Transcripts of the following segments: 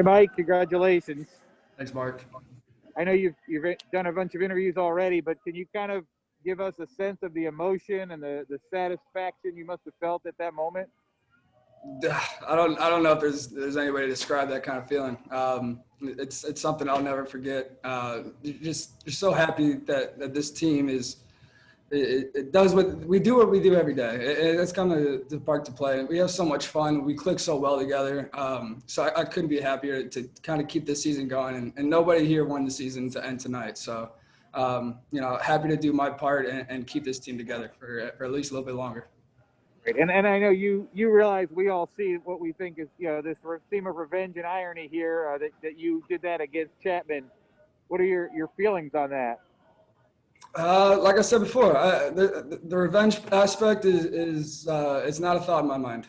Hey, Mike, congratulations. Thanks, Mark. I know you've done a bunch of interviews already, but can you kind of give us a sense of the emotion and the satisfaction you must have felt at that moment? I don't know if there's any way to describe that kind of feeling. It's something I'll never forget. You're so happy that this team it does what we do every day. It's kind of the part to play. We have so much fun. We click so well together. So I couldn't be happier to kind of keep this season going. And nobody here won the season to end tonight. So happy to do my part and keep this team together for at least a little bit longer. Great. And I know you realize we all see what we think is this theme of revenge and irony here that you did that against Chapman. What are your feelings on that? Like I said before, the revenge aspect is it's not a thought in my mind.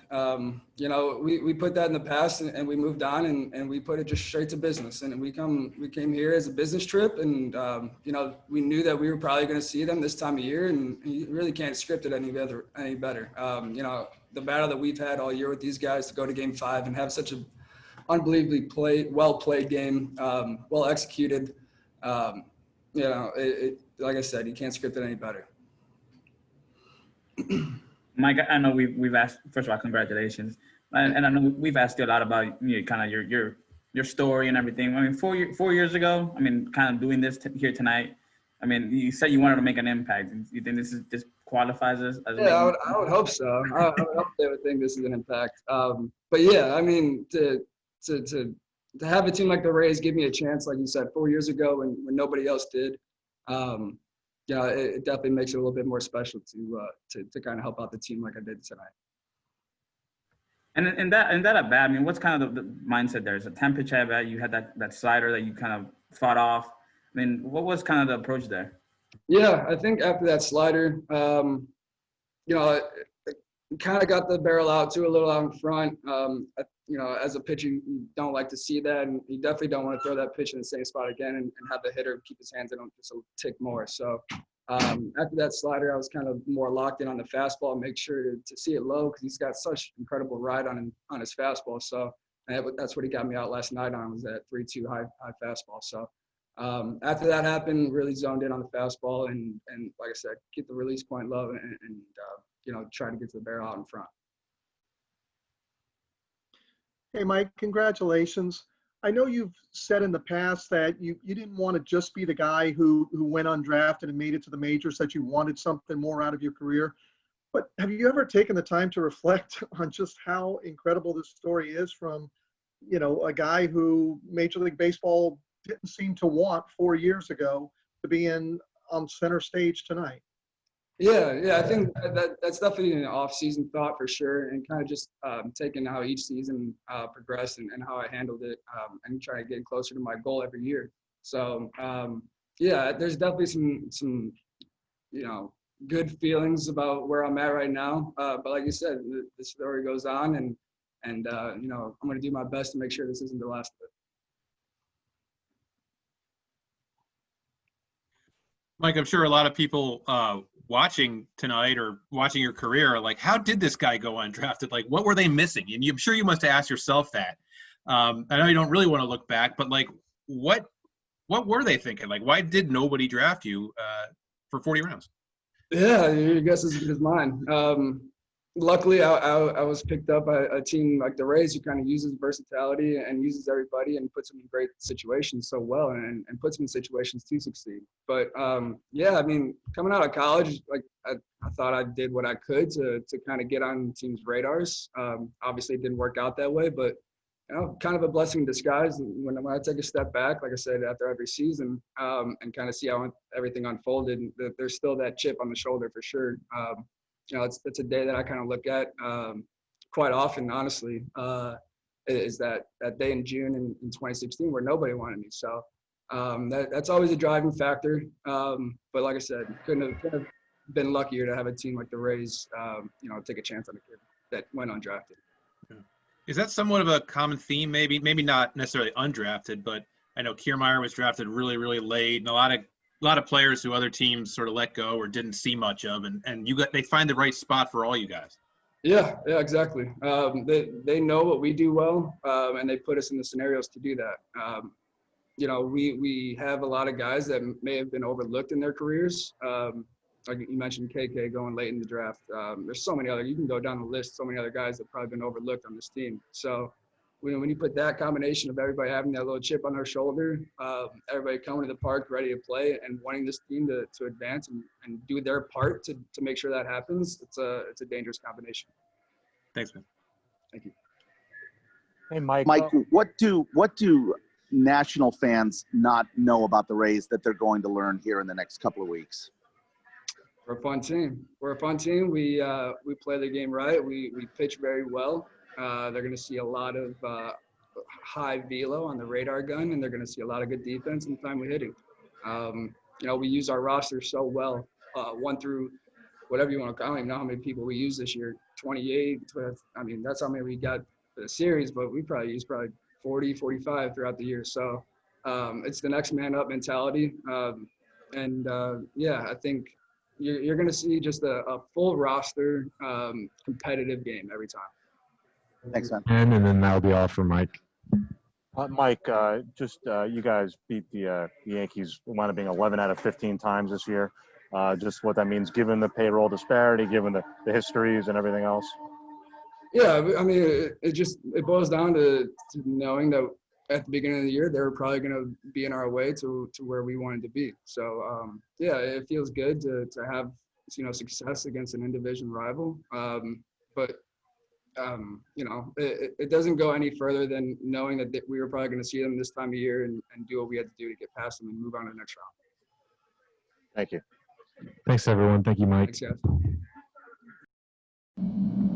We put that in the past and we moved on and we put it just straight to business. And we came here as a business trip and we knew that we were probably going to see them this time of year, and you really can't script it any better. The battle that we've had all year with these guys to go to Game 5 and have such an unbelievably well played game, well executed. Like I said, you can't script it any better. Mike, I know we've asked. First of all, congratulations, and I know we've asked you a lot about kind of your story and everything. I mean, 4 years ago, I mean, kind of doing this here tonight. I mean, you said you wanted to make an impact. You think this qualifies as yeah, I would hope so. I would hope they would think this is an impact. But yeah, I mean, to have a team like the Rays give me a chance, like you said, 4 years ago when nobody else did. It definitely makes it a little bit more special to kind of help out the team like I did tonight. And that at bat, I mean, what's kind of the mindset there? Is a 10 pitch at bat? You had that slider that you kind of fought off. I mean, what was kind of the approach there? Yeah, I think after that slider, kind of got the barrel out too a little out in front. As a pitcher, you don't like to see that, and you definitely don't want to throw that pitch in the same spot again and have the hitter keep his hands in on just a tick more. So after that slider, I was kind of more locked in on the fastball, make sure to see it low because he's got such incredible ride on his fastball. So that's what he got me out last night on, was that 3-2 high fastball. So after that happened, really zoned in on the fastball and like I said, keep the release point low and try to get to the barrel out in front. Hey, Mike, congratulations. I know you've said in the past that you didn't want to just be the guy who went undrafted and made it to the majors, that you wanted something more out of your career. But have you ever taken the time to reflect on just how incredible this story is from, a guy who Major League Baseball didn't seem to want 4 years ago to be on center stage tonight? Yeah, I think that's definitely an off-season thought for sure, and kind of just taking how each season progressed and how I handled it, and try to get closer to my goal every year. So there's definitely some good feelings about where I'm at right now. But like you said, the story goes on, and I'm going to do my best to make sure this isn't the last of it. Mike, I'm sure a lot of people watching tonight or watching your career are like, how did this guy go undrafted? Like, what were they missing? And I'm sure you must have asked yourself that. I know you don't really want to look back, but like, what were they thinking? Like, why did nobody draft you for 40 rounds? Yeah, your guess is as good as mine. Luckily, I was picked up by a team like the Rays who kind of uses versatility and uses everybody and puts them in great situations so well and puts them in situations to succeed. But, I mean, coming out of college, like I thought I did what I could to kind of get on teams' radars. Obviously, it didn't work out that way, but, kind of a blessing in disguise. When I take a step back, like I said, after every season and kind of see how everything unfolded, there's still that chip on the shoulder for sure. It's a day that I kind of look at quite often, honestly, is that day in June in 2016 where nobody wanted me. So that's always a driving factor. But like I said, couldn't have been luckier to have a team like the Rays, take a chance on a kid that went undrafted. Yeah. Is that somewhat of a common theme? Maybe not necessarily undrafted, but I know Kiermaier was drafted really, really late, and a lot of players who other teams sort of let go or didn't see much of, and they find the right spot for all you guys. Yeah, exactly. They know what we do well, and they put us in the scenarios to do that. You know, we have a lot of guys that may have been overlooked in their careers. Like you mentioned, KK going late in the draft. There's so many other. You can go down the list. So many other guys that probably been overlooked on this team. So when you put that combination of everybody having that little chip on their shoulder, everybody coming to the park ready to play and wanting this team to advance and do their part to make sure that happens, it's a dangerous combination. Thanks, man. Thank you. Hey, Mike. Mike, what do national fans not know about the Rays that they're going to learn here in the next couple of weeks? We're a fun team. We play the game right. We pitch very well. They're going to see a lot of high velo on the radar gun, and they're going to see a lot of good defense and timely hitting. You know, we use our roster so well, 1 through whatever you want to. I don't even know how many people we use this year. 28. I mean, that's how many we got for the series, but we probably use 40, 45 throughout the year. So it's the next man up mentality. Yeah, I think you're going to see just a full roster competitive game every time. Thanks, man. And then that'll be all for Mike. Mike, you guys beat the Yankees, wound up being 11 out of 15 times this year. Just what that means, given the payroll disparity, given the histories and everything else. Yeah, I mean, it boils down to knowing that at the beginning of the year they were probably going to be in our way to where we wanted to be. So yeah, it feels good to have success against an in-division rival. But you know, it doesn't go any further than knowing that we were probably going to see them this time of year and do what we had to do to get past them and move on to the next round. Thank you. Thanks, everyone. Thank you, Mike. Thanks, guys.